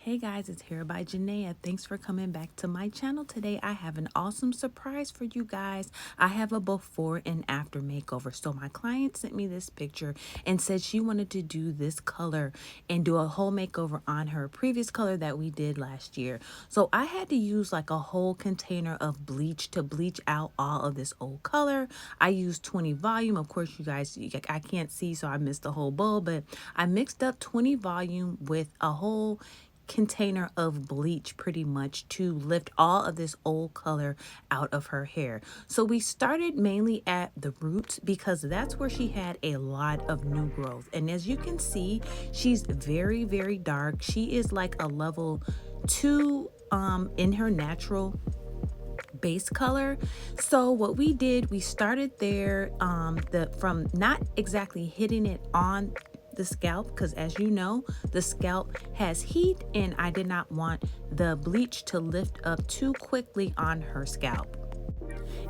Hey guys, it's Hair by Janaea. Thanks for coming back to my channel. Today I have an awesome surprise for you guys. I have a before and after makeover. So my client sent me this picture and said she wanted to do this color and do a whole makeover on her previous color that we did last year. So I had to use like a whole container of bleach to bleach out all of this old color. I used 20 volume. Of course, you guys, I can't see, so I missed the whole bowl, but I mixed up 20 volume with a whole container of bleach pretty much to lift all of this old color out of her hair. So we started mainly at the roots because that's where she had a lot of new growth. And as you can see, she's very, very dark. She is like a level 2 in her natural base color. So what we did, we started there from not exactly hitting it on the scalp, because as you know, the scalp has heat and I did not want the bleach to lift up too quickly on her scalp.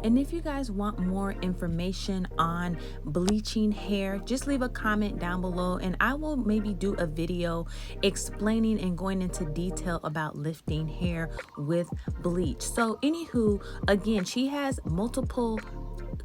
And if you guys want more information on bleaching hair, just leave a comment down below and I will maybe do a video explaining and going into detail about lifting hair with bleach. So anywho, again, she has multiple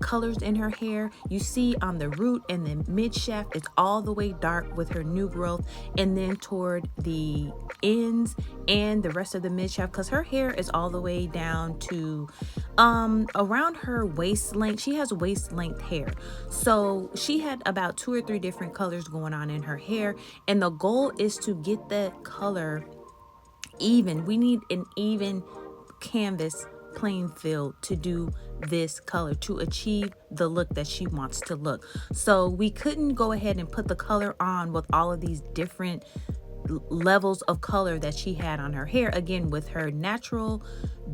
colors in her hair. You see on the root and the mid shaft, it's all the way dark with her new growth, and then toward the ends and the rest of the mid shaft, because her hair is all the way down to around her waist length. She has waist length hair, so she had about 2 or 3 different colors going on in her hair, and the goal is to get the color even. We need an even canvas playing field to do this color to achieve the look that she wants to look. So we couldn't go ahead and put the color on with all of these different levels of color that she had on her hair. Again, with her natural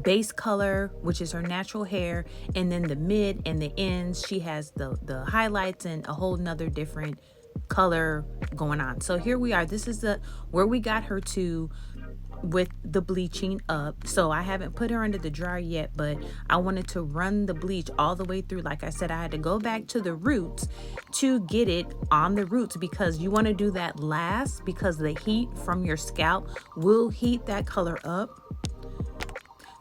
base color, which is her natural hair, and then the mid and the ends, she has the highlights and a whole nother different color going on. So here we are. This is where we got her to with the bleaching up. So I haven't put her under the dryer yet, but I wanted to run the bleach all the way through. Like I said, I had to go back to the roots to get it on the roots, because you want to do that last, because the heat from your scalp will heat that color up.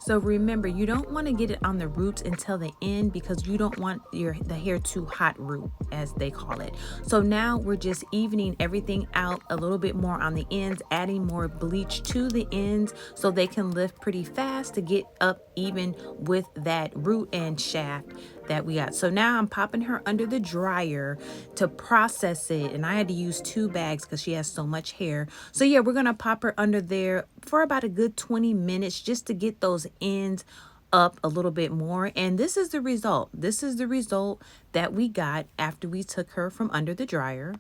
So remember, you don't want to get it on the roots until the end, because you don't want the hair too hot root, as they call it. So now we're just evening everything out a little bit more on the ends, adding more bleach to the ends so they can lift pretty fast to get up even with that root and shaft that we got. So now I'm popping her under the dryer to process it, and I had to use 2 bags because she has so much hair. So yeah, we're gonna pop her under there for about a good 20 minutes just to get those ends up a little bit more. And this is the result. This is the result that we got after we took her from under the dryer.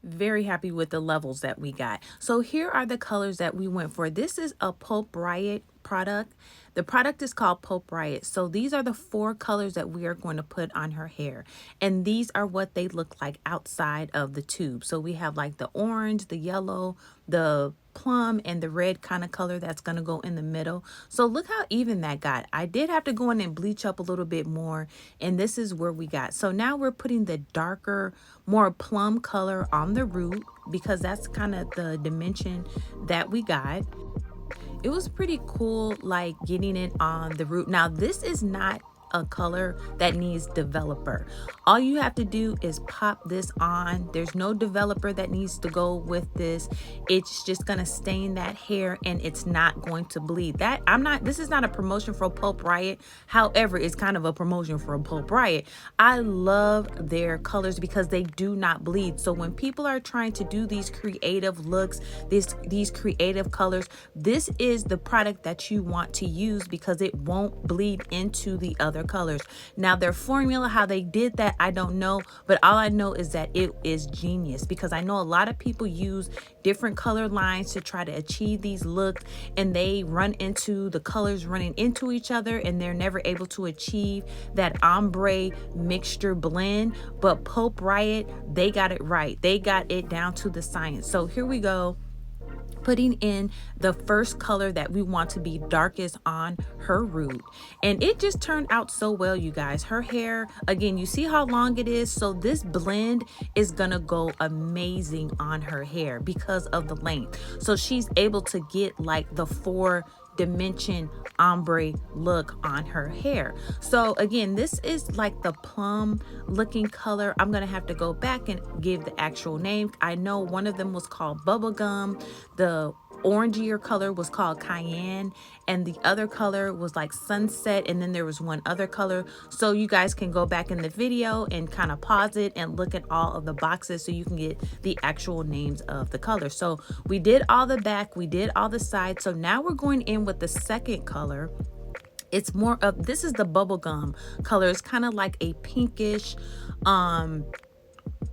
Very happy with the levels that we got. So here are the colors that we went for. This is a PulpRiot product. The product is called PulpRiot. So these are the 4 colors that we are going to put on her hair. And these are what they look like outside of the tube. So we have like the orange, the yellow, the plum, and the red kind of color that's going to go in the middle. So look how even that got. I did have to go in and bleach up a little bit more, and this is where we got. So now we're putting the darker, more plum color on the root, because that's kind of the dimension that we got. It was pretty cool, like getting it on the root. Now this is not a color that needs developer. All you have to do is pop this on. There's no developer that needs to go with this. It's just gonna stain that hair and it's not going to bleed. This is not a promotion for PulpRiot. However, it's kind of a promotion for PulpRiot. I love their colors because they do not bleed. So when people are trying to do these creative looks, these creative colors, this is the product that you want to use because it won't bleed into the other colors. Now their formula, how they did that, I don't know, but all I know is that it is genius, because I know a lot of people use different color lines to try to achieve these looks, and they run into the colors running into each other and they're never able to achieve that ombre mixture blend. But PulpRiot, they got it right. They got it down to the science. So here we go. putting in the first color that we want to be darkest on her root. And it just turned out so well, you guys. Her hair, again, you see how long it is, so this blend is gonna go amazing on her hair because of the length. So she's able to get like the 4-dimension ombre look on her hair. So again, this is like the plum looking color. I'm gonna have to go back and give the actual name. I know one of them was called bubblegum, the orangier color was called cayenne, and the other color was like sunset, and then there was one other color. So you guys can go back in the video and kind of pause it and look at all of the boxes so you can get the actual names of the color. So we did all the back, we did all the sides. So now we're going in with the second color. It's more of, this is the bubblegum color. It's kind of like a pinkish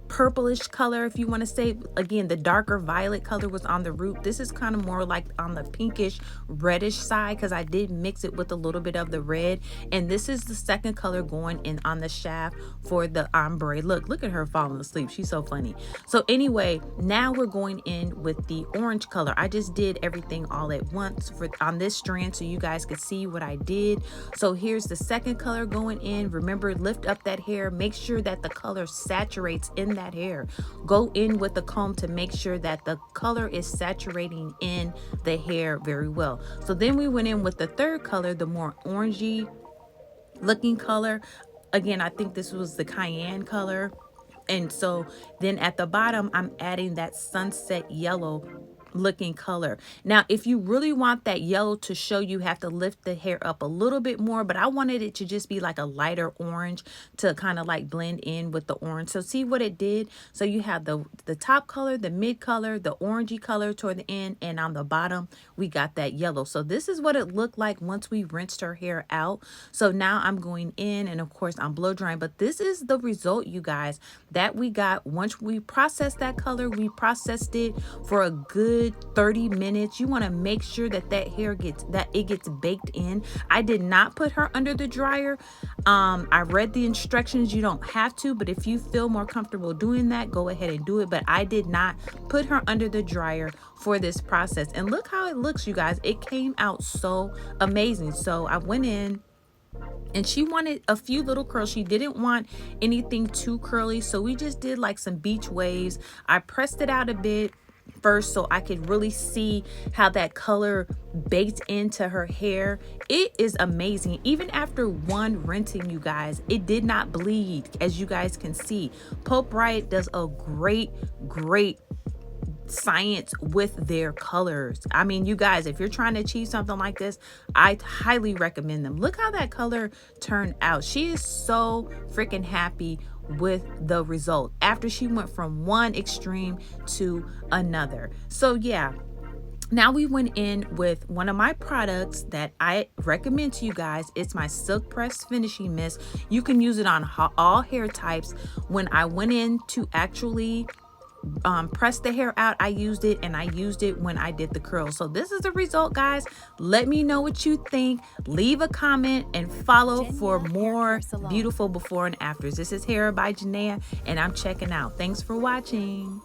purplish color, if you want to say. Again, the darker violet color was on the root. This is kind of more like on the pinkish reddish side because I did mix it with a little bit of the red. And this is the second color going in on the shaft for the ombre look. Look at her falling asleep, she's so funny. So anyway, now we're going in with the orange color. I just did everything all at once for on this strand so you guys could see what I did. So here's the second color going in. Remember, lift up that hair, make sure that the color saturates in that hair. Go in with the comb to make sure that the color is saturating in the hair very well. So then we went in with the third color, the more orangey looking color. Again, I think this was the cayenne color. And so then at the bottom, I'm adding that sunset yellow looking color. Now, if you really want that yellow to show, you have to lift the hair up a little bit more, but I wanted it to just be like a lighter orange to kind of like blend in with the orange. So see what it did? So you have the top color, the mid color, the orangey color toward the end, and on the bottom we got that yellow. So this is what it looked like once we rinsed her hair out. So now I'm going in, and of course I'm blow drying, but this is the result, you guys, that we got once we processed that color. We processed it for a good 30 minutes. You want to make sure that hair gets baked in. I did not put her under the dryer. I read the instructions. You don't have to, but if you feel more comfortable doing that, go ahead and do it. But I did not put her under the dryer for this process. And look how it looks, you guys. It came out so amazing. So I went in, and she wanted a few little curls. She didn't want anything too curly, so we just did like some beach waves. I pressed it out a bit first so I could really see how that color baked into her hair. It is amazing. Even after one rinsing, you guys, it did not bleed, as you guys can see. PulpRiot does a great science with their colors. I mean, you guys, if you're trying to achieve something like this, I highly recommend them. Look how that color turned out. She is so freaking happy with the result after she went from one extreme to another. So yeah, now we went in with one of my products that I recommend to you guys. It's my Silk Press Finishing Mist. You can use it on all hair types. When I went in to actually press the hair out, I used it, and I used it when I did the curls. So this is the result, guys. Let me know what you think. Leave a comment and follow for more beautiful before and afters. This is Hair by Janaea, and I'm checking out. Thanks for watching.